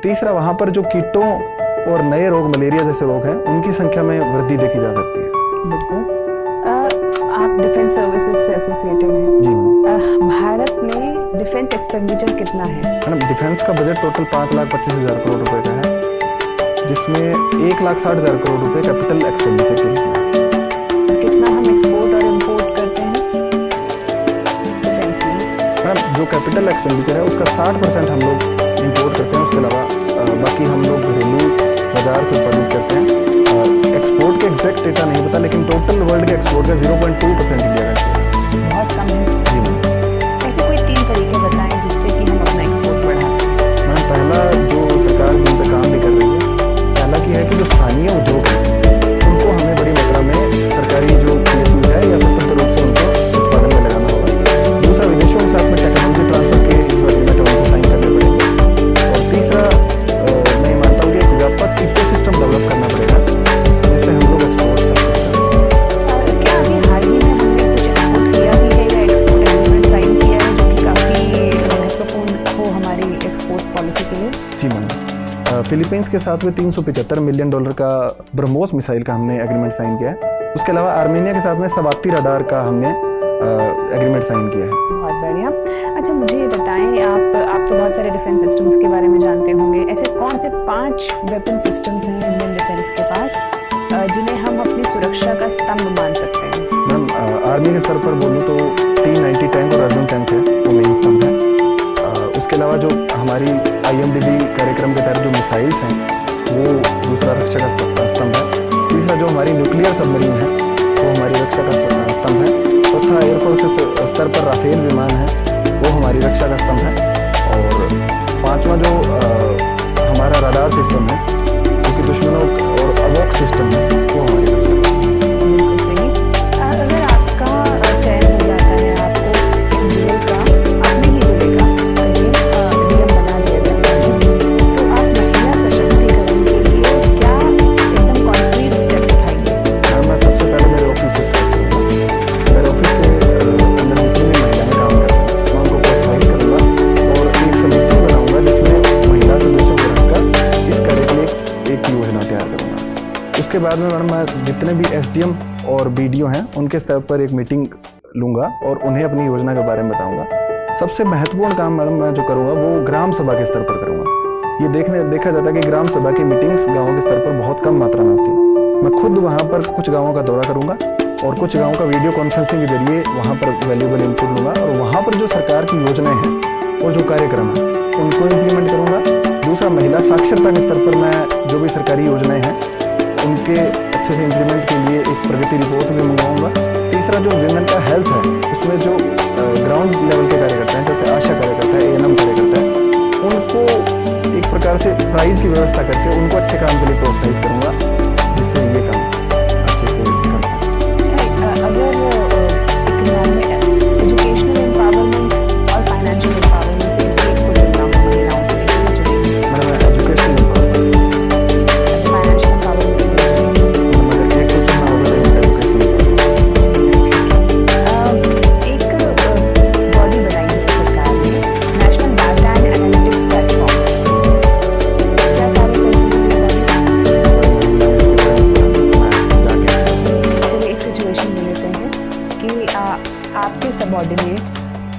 तीसरा, वहाँ पर जो कीटों और नए रोग, मलेरिया जैसे रोग हैं, उनकी संख्या में वृद्धि देखी जा सकती है। बिल्कुल। आप डिफेंस सर्विसेज से एसोसिएटेड हैं जी मैम। भारत में डिफेंस एक्सपेंडिचर कितना है? मैडम, डिफेंस का बजट टोटल 5,25,000 करोड़ रुपए का है, जिसमें 1,60,000 करोड़ रुपए कैपिटल एक्सपेंडिचर के लिए है। कितना हम एक्सपोर्ट और इंपोर्ट करते हैं डिफेंस में? मैडम, जो कैपिटल एक्सपेंडिचर है उसका 60% हम लोग इंपोर्ट करते हैं, उसके अलावा बाकी हम लोग घरेलू बाजार से उत्पादित करते हैं। एक्सपोर्ट के एग्जैक्ट डेटा नहीं पता, लेकिन टोटल वर्ल्ड के एक्सपोर्ट का 0.2% इंडिया का है। बहुत कम है। जी मैम। ऐसे कोई 3 तरीके बताएं जिससे कि हम अपना एक्सपोर्ट बढ़ा सकें। मैडम, पहला, जो सरकार जिन पे काम भी कर रही है, पहला की है कि जो स्थानीय उद्योग हैं उनको हमें बड़ी मात्रा में सरकारी जो PSU है या स्वतंत्र रूप से उनको उत्पादन में लगाना होगा। दूसरा, विदेशों के साथ में टेक्नोलॉजी ट्रांसफर के जो एग्रीमेंट है उनको साइन करने पड़ेंगे। और तीसरा, मैं ये मानता हूँ कि एक व्यापक इकोसिस्टम डेवलप करना पड़ेगा जिससे हम लोग एक्सपोर्ट कर सकते हैं। क्या अभी हाल ही में हमने कुछ एक्सपोर्ट किया भी है या एक्सपोर्ट एग्रीमेंट साइन किया है जो कि काफ़ी महत्वपूर्ण हो हमारी एक्सपोर्ट पॉलिसी के लिए? जी मैम। फिलीपींस के साथ में $375 मिलियन का ब्रह्मोस मिसाइल का हमने एग्रीमेंट साइन किया है। उसके अलावा आर्मेनिया के साथ में सवाती रडार का हमने एग्रीमेंट साइन किया है। बहुत बढ़िया। अच्छा, मुझे ये बताएं, आप तो बहुत सारे डिफेंस सिस्टम्स के बारे में जानते होंगे। ऐसे कौन से 5 वेपन सिस्टम्स हैं इंडियन डिफेंस के पास जिन्हें हम अपनी सुरक्षा का स्तंभ मान सकते हैं? मैम, आर्मी के स्तर पर बोलूँ तो T-90 टैंक और अर्जुन टैंक है, वो मेन स्तंभ है। उसके अलावा जो हमारी IMDB कार्यक्रम के तहत जो मिसाइल्स हैं वो दूसरा रक्षा का स्तंभ है। तीसरा, जो हमारी न्यूक्लियर सबमरीन है वो हमारी रक्षा का स्तंभ है। चौथा, एयरफोर्स स्तर पर राफेल विमान है, वो हमारी रक्षा का स्तंभ है। और पांचवा, जो हमारा रडार सिस्टम है जो कि दुश्मनों और अवॉक सिस्टम है, वो हमारी रक्षा का स्तंभ है। बिल्कुल सही। अगर आपका चयन हो जाता है, आपको एक जिले का, अपने ही जिले का DM बना दिया जाता है, तो आप महिला सशक्तिकरण के लिए क्या एकदम कॉन्क्रीट स्टेप्स उठाएंगे? मैं सबसे पहले मेरे ऑफिस से स्टार्ट करूँगा। मेरे ऑफिस के अंदर जितनी भी महिलाएं काम करती हैं मैं उनको प्रोत्साहित करूँगा और एक समिति बनाऊँगा जिसमें महिला सदस्यों को रखकर इस कार्य के लिए एक योजना तैयार करूँगा। उसके बाद में मैडम, मैं जितने भी SDM और BDO हैं उनके स्तर पर एक मीटिंग लूँगा और उन्हें अपनी योजना के बारे में बताऊँगा। सबसे महत्वपूर्ण काम मैडम मैं जो करूँगा वो ग्राम सभा के स्तर पर करूँगा। ये देखा जाता है कि ग्राम सभा की मीटिंग्स गाँवों के स्तर पर बहुत कम मात्रा में होती है। मैं खुद वहाँ पर कुछ गाँवों का दौरा करूँगा और कुछ गाँवों का वीडियो कॉन्फ्रेंसिंग के जरिए वहाँ पर वैल्यूएबल इनपुट लूँगा और वहाँ पर जो सरकार की योजनाएं हैं और जो कार्यक्रम है उनको इम्प्लीमेंट करूँगा। दूसरा, महिला साक्षरता के स्तर पर मैं जो भी सरकारी योजनाएं हैं उनके अच्छे से इम्प्लीमेंट के लिए एक प्रगति रिपोर्ट भी मंगवाऊँगा। तीसरा, जो विमेन का हेल्थ है उसमें जो ग्राउंड लेवल के कार्यकर्ता हैं, जैसे आशा कार्यकर्ता है, ANM कार्यकर्ता है, उनको एक प्रकार से प्राइज की व्यवस्था करके उनको अच्छे काम के लिए प्रोत्साहित करूँगा जिससे ये काम अच्छे से कर पाऊँ। अगर एजुकेशनल एम्पावरमेंट और फाइनेंशियल एम्पावरमेंट से किसी एक को चुनना हो महिलाओं के लिए, किसे चुनेंगे? Madam, education empowerment, financial empowerment अगर एक को चुनना होगा तो एजुकेशन एक बॉडी बनाई है सरकार ने, national data and analytics platform. क्या कार्य करती है ये? चलिए एक सिचुएशन ले लेते हैं कि आपके सबऑर्डिनेट्स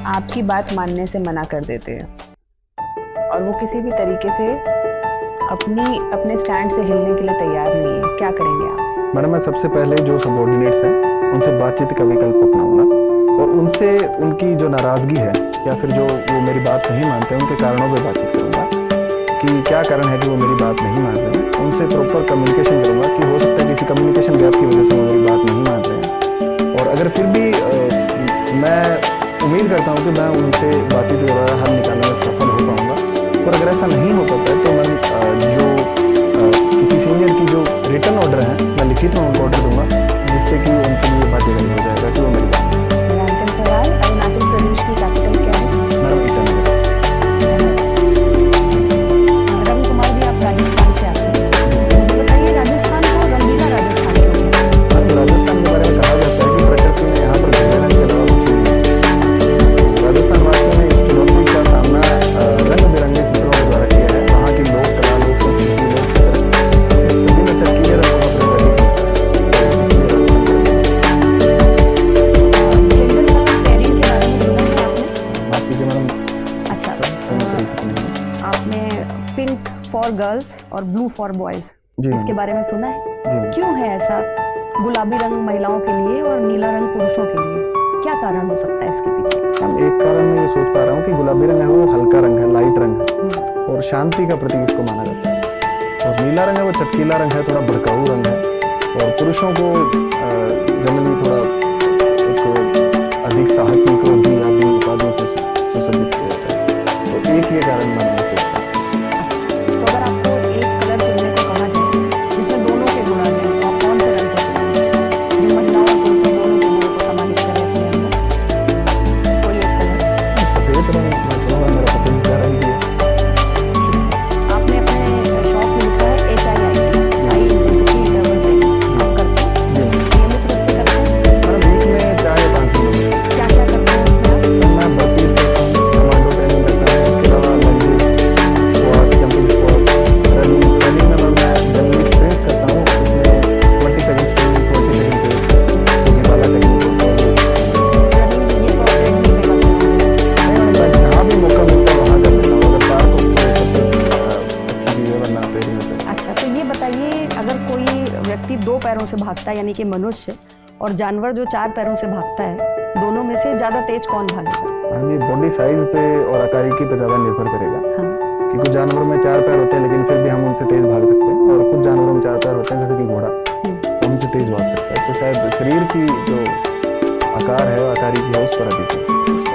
आपकी बात मानने से मना कर देते हैं और वो किसी भी तरीके से अपने स्टैंड से हिलने के लिए तैयार नहीं है, क्या करेंगे आप? मैडम, मैं सबसे पहले जो सबऑर्डिनेट्स हैं उनसे बातचीत का विकल्प अपनाऊंगा और उनसे उनकी जो नाराज़गी है या फिर जो वो मेरी बात नहीं मानते हैं उनके कारणों पे बातचीत करूंगा कि क्या कारण है कि वो मेरी बात नहीं मान रहे हैं। उनसे प्रॉपर कम्युनिकेशन करूंगा कि हो सकता है किसी कम्युनिकेशन गैप की वजह से वो मेरी बात नहीं मान रहे हैं। और अगर फिर भी मैं उम्मीद करता हूँ कि मैं उनसे बातचीत के द्वारा हल निकालने में सफल हो पाऊँगा। और अगर ऐसा नहीं हो पाता है तो मैं जो किसी सीनियर की जो रिटर्न ऑर्डर है मैं लिखित में उनको ऑर्डर दूंगा जिससे कि उनके लिए बाध्यकारी हो जाएगा कि वो मेरी बात। मेरा अंतिम सवाल, अरुणाचल प्रदेश की कैपिटल क्या है? मैडम, ईटानगर। रवि कुमार जी, आप राजस्थान से आते हैं, मुझे बताइए राजस्थान को रंगीला राजस्थान क्यों कहते हैं? राजस्थान के बारे में कहा जाता है कि प्रकृति ने यहाँ पर भूले रंग के अलावा कुछ नहीं। राजस्थान वासियों ने इस चुनौती का सामना रंग बिरंगे चित्रों के द्वारा किया है। वहाँ के लोग पिंक फॉर गर्ल्स और ब्लू फॉर बॉयज, जी इसके बारे में सुना है? जी क्यों है ऐसा? गुलाबी रंग महिलाओं के लिए और नीला रंग पुरुषों के लिए, क्या कारण हो सकता है इसके पीछे? मैम, एक कारण मैं ये सोच पा रहा हूँ कि गुलाबी रंग है वो हल्का रंग है, लाइट रंग है और शांति का प्रतीक इसको माना जाता है। और नीला रंग है वो चटकीला रंग है, थोड़ा भड़काऊ रंग है और पुरुषों को जनरली थोड़ा एक अधिक साहसी, क्रोधी आदि उपाधियों से सुसज्जित किया जाता है। तो एक ये कारण मैं सोचता हूँ। तो अगर आपको एक कलर चुनने को कहा जाए जिसमें दोनों के गुण आ जाए, तो आप कौन से रंग को चुनेंगे जो महिलाओं और पुरुषों दोनों के गुणों को समाहित करे अपने अंदर? कोई एक कलर? सफेद रंग मैं चुनूंगा, मेरा पसंदीदा रंग भी है। ठीक है। आपने अपने शॉप में लिखा है HIIT, high intensity interval training, आप करते हैं? नियमित रूप से करते हैं? मैडम वीक में 4 या 5 दिन क्या क्या करते हैं उसमें? मैं बत्तीस करता हूँ, कमांडो ट्रेनिंग करता हूँ, उसके अलावा lunges, squats, jumping squats, running में मैं जनरली स्प्रिंट्स करता हूँ, उसमें 20 सेकंड स्प्रिंट, 20 सेकंड पेस, जो कि वाला टेक्निक होता है। रनिंग ये तो आप ट्रेनिंग पे करते होंगे। मैं जहाँ भी मौका मिलता है वहाँ कर लेता हूँ, अगर पार्क हो तो अच्छी चीज़ है, वरना ट्रेनिंग होता है। अच्छा, तो ये बताइए, अगर कोई व्यक्ति 2 पैरों से भागता है यानी कि मनुष्य, और जानवर जो 4 पैरों से भागता है, दोनों में से ज्यादा तेज कौन भागेगा? हाँ जी, बॉडी साइज पे और आकार की पे ज़्यादा निर्भर करेगा हाँ। कि कुछ जानवरों में 4 पैर होते हैं लेकिन फिर भी हम उनसे तेज भाग सकते हैं और कुछ जानवरों में 4 पैर होते हैं जैसे कि घोड़ा, तो उनसे तेज भाग सकता है। तो शायद शरीर की जो आकार है, आकारी की है, उस पर अधिक है।